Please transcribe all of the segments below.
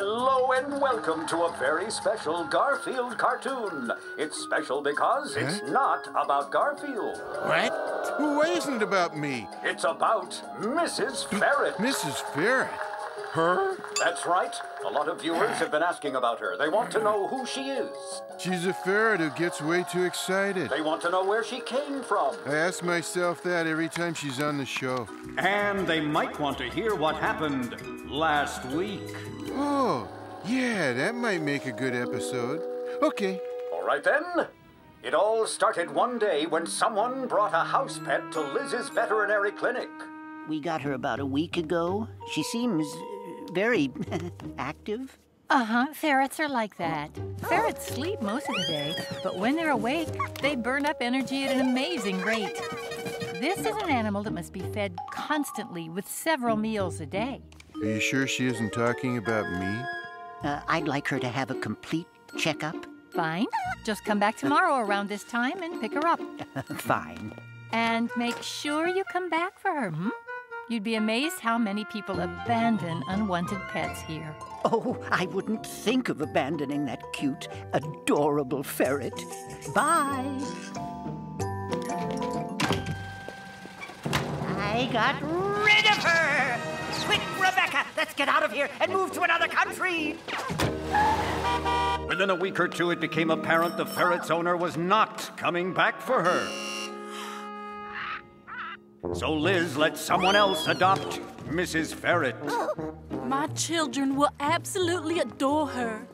Hello and welcome to a very special Garfield cartoon. It's special because it's not about Garfield. What? Why isn't it about me? It's about Mrs. Ferret. Mrs. Ferret? Her? That's right. A lot of viewers have been asking about her. They want to know who she is. She's a ferret who gets way too excited. They want to know where she came from. I ask myself that every time she's on the show. And they might want to hear what happened last week. Oh, yeah, that might make a good episode. Okay. All right then. It all started one day when someone brought a house pet to Liz's veterinary clinic. We got her about a week ago. She seems very active. Ferrets are like that. Ferrets sleep most of the day, but when they're awake, they burn up energy at an amazing rate. This is an animal that must be fed constantly with several meals a day. Are you sure she isn't talking about me? I'd like her to have a complete checkup. Fine. Just come back tomorrow around this time and pick her up. Fine. And make sure you come back for her, You'd be amazed how many people abandon unwanted pets here. Oh, I wouldn't think of abandoning that cute, adorable ferret. Bye. I got rid of her! Quick, Rebecca, let's get out of here and move to another country! Within a week or two, it became apparent the ferret's owner was not coming back for her. So Liz let someone else adopt Mrs. Ferret. My children will absolutely adore her.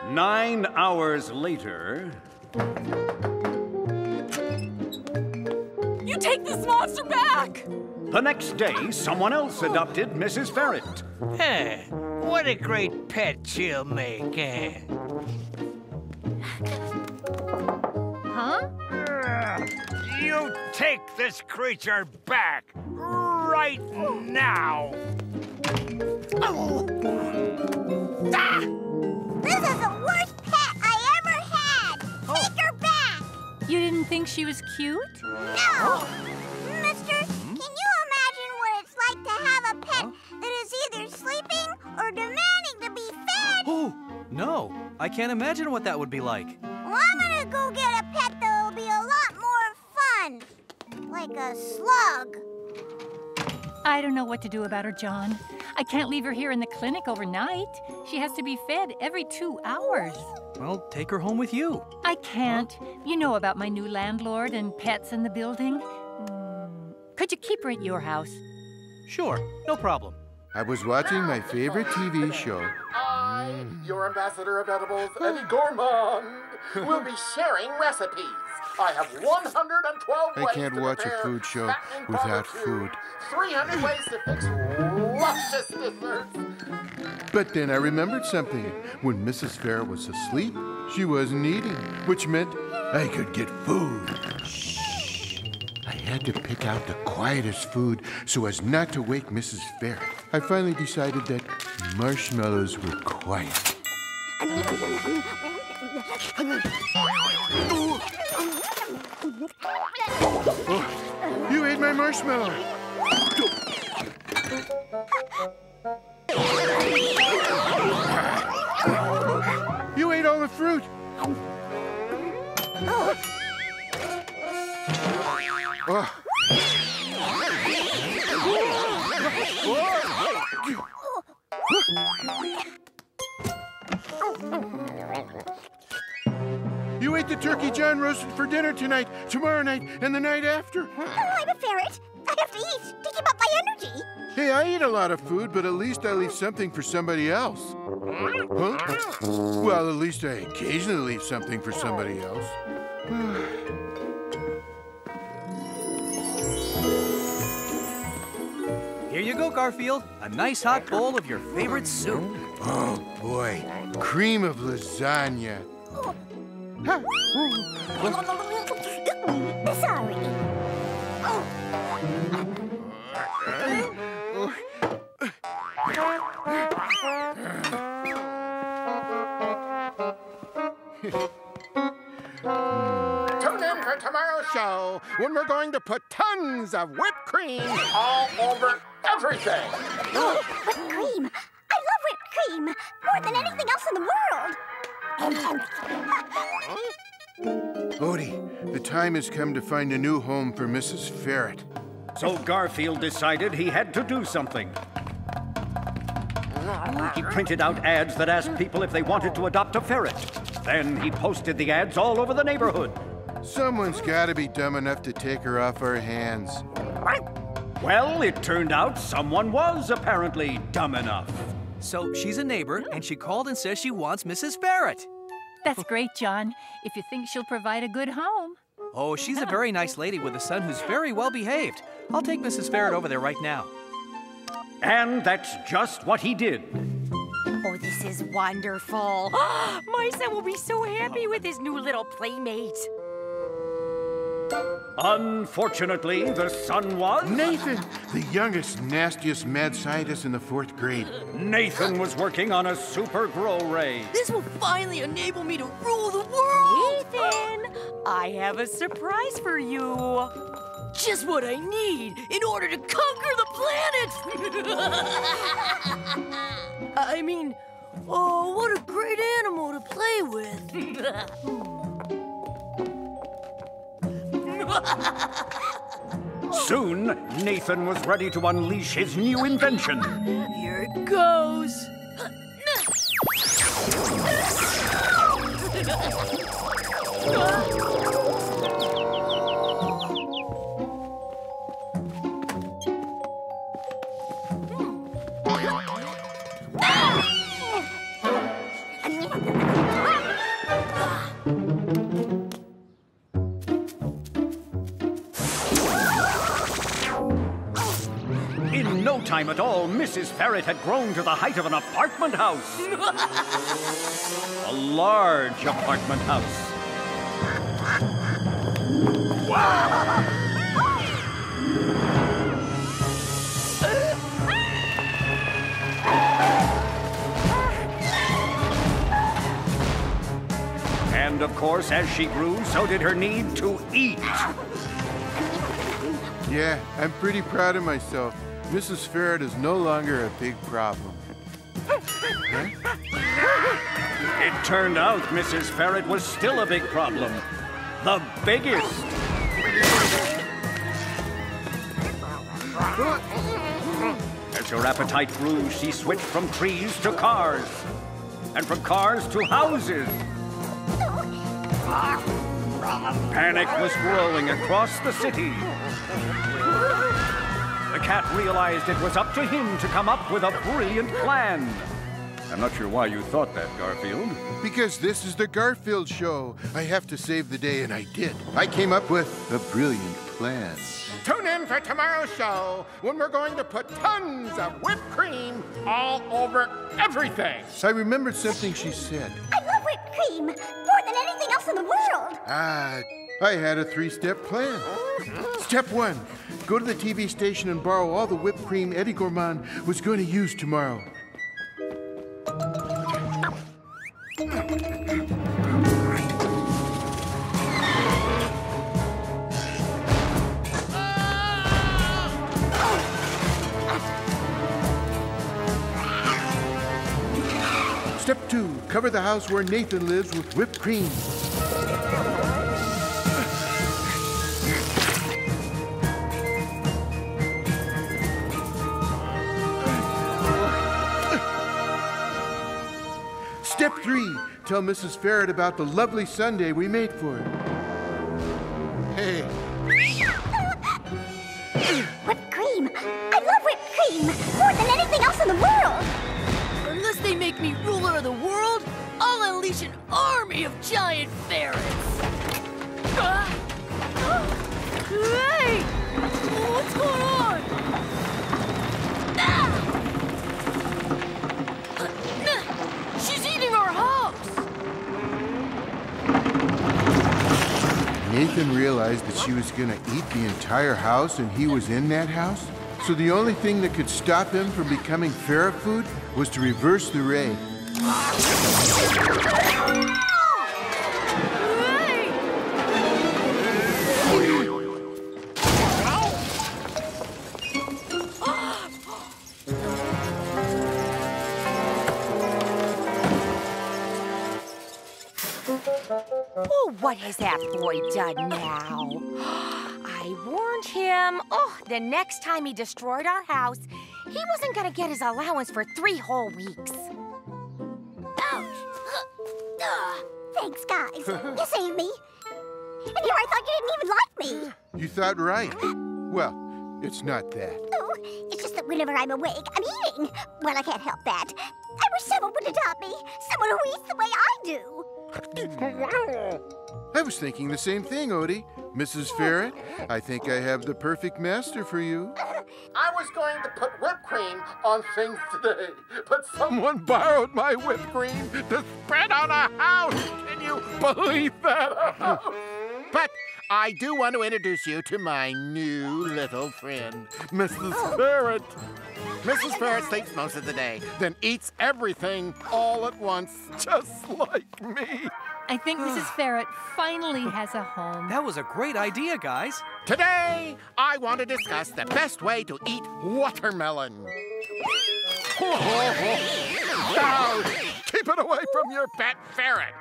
9 hours later... You take this monster back! The next day, someone else adopted Mrs. Ferret. Hey, what a great pet she'll make, eh? You take this creature back right now! Ah! This is the worst pet I ever had! Take her back! You didn't think she was cute? No! Mister, can you imagine what it's like to have a pet that is either sleeping or demanding to be fed? Oh, no. I can't imagine what that would be like. Well, I'm gonna go get a pet that will be a lot more fun. Like a slug. I don't know what to do about her, John. I can't leave her here in the clinic overnight. She has to be fed every 2 hours. Well, take her home with you. I can't. You know about my new landlord and pets in the building. Could you keep her at your house? Sure, no problem. I was watching my favorite TV show. I, your ambassador of edibles, Eddie Gourmand, will be sharing recipes. I have 112 ways I can't to watch a prepare food show fattening without powder food. 300 ways to fix luscious desserts. But then I remembered something. When Mrs. Ferret was asleep, she wasn't eating, which meant I could get food. Shh. I had to pick out the quietest food so as not to wake Mrs. Ferret. I finally decided that marshmallows were quiet. Oh, you ate my marshmallow. You ate all the fruit. Oh. You ate the turkey John roasted for dinner tonight, tomorrow night, and the night after. Oh, I'm a ferret. I have to eat to keep up my energy. Hey, I eat a lot of food, but at least I leave something for somebody else. Huh? Well, at least I occasionally leave something for somebody else. Here you go, Garfield. A nice hot bowl of your favorite soup. Oh, boy. Cream of lasagna. Sorry. Tune in for tomorrow's show when we're going to put tons of whipped cream all over everything. Whipped cream? time has come to find a new home for Mrs. Ferret. So Garfield decided he had to do something. He printed out ads that asked people if they wanted to adopt a ferret. Then he posted the ads all over the neighborhood. Someone's got to be dumb enough to take her off our hands. Well, it turned out someone was apparently dumb enough. So she's a neighbor, and she called and says she wants Mrs. Ferret. That's great, John, if you think she'll provide a good home. Oh, she's a very nice lady with a son who's very well behaved. I'll take Mrs. Ferret over there right now. And that's just what he did. Oh, this is wonderful. My son will be so happy with his new little playmate. Unfortunately, the son was... Nathan, the youngest, nastiest mad scientist in the 4th grade. Nathan was working on a super grow ray. This will finally enable me to rule the world! Ethan, I have a surprise for you. Just what I need in order to conquer the planet! I mean, oh, what a great animal to play with. Soon, Nathan was ready to unleash his new invention. Here it goes. In no time at all, Mrs. Ferret had grown to the height of an apartment house. A large apartment house. And of course, as she grew, so did her need to eat. Yeah, I'm pretty proud of myself. Mrs. Ferret is no longer a big problem. It turned out Mrs. Ferret was still a big problem. The biggest. As her appetite grew, she switched from trees to cars. And from cars to houses. Panic was growing across the city. The cat realized it was up to him to come up with a brilliant plan. I'm not sure why you thought that, Garfield. Because this is the Garfield Show. I have to save the day, and I did. I came up with a brilliant plan. Tune in for tomorrow's show when we're going to put tons of whipped cream all over everything. I remembered something she said. I love whipped cream more than anything else in the world. I had a 3-step plan. Step 1, go to the TV station and borrow all the whipped cream Eddie Gourmand was going to use tomorrow. Step 2, cover the house where Nathan lives with whipped cream. Step 3, tell Mrs. Ferret about the lovely sundae we made for her. Hey. Whipped cream. I love whipped cream more than anything else in the world. Unless they make me ruler of the world, I'll unleash an army of giant ferrets. Hey! What's going on? She's eating our house! Nathan realized that she was going to eat the entire house and he was in that house. So the only thing that could stop him from becoming ferret food was to reverse the ray. Oh, what has that boy done now? I warned him. Oh, the next time he destroyed our house, he wasn't gonna get his allowance for 3 whole weeks. Ouch! Thanks, guys. You saved me. And here I thought you didn't even like me. You thought right. Well, it's not that. Oh, it's just that whenever I'm awake, I'm eating. Well, I can't help that. I wish someone would adopt me. Someone who eats the way I do. I was thinking the same thing, Odie. Mrs. Ferret, I think I have the perfect master for you. I was going to put whipped cream on things today, but someone borrowed my whipped cream to spread on a house. Can you believe that? But I do want to introduce you to my new little friend, Mrs. Ferret. Mrs. Ferret sleeps most of the day, then eats everything all at once, just like me. I think Mrs. Ferret finally has a home. That was a great idea, guys. Today, I want to discuss the best way to eat watermelon. Now, keep it away from your pet ferret.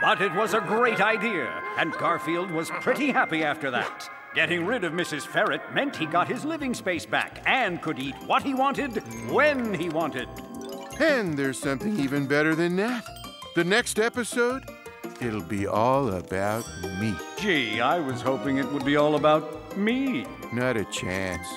But it was a great idea, and Garfield was pretty happy after that. Getting rid of Mrs. Ferret meant he got his living space back and could eat what he wanted, when he wanted. And there's something even better than that. The next episode, it'll be all about me. Gee, I was hoping it would be all about me. Not a chance.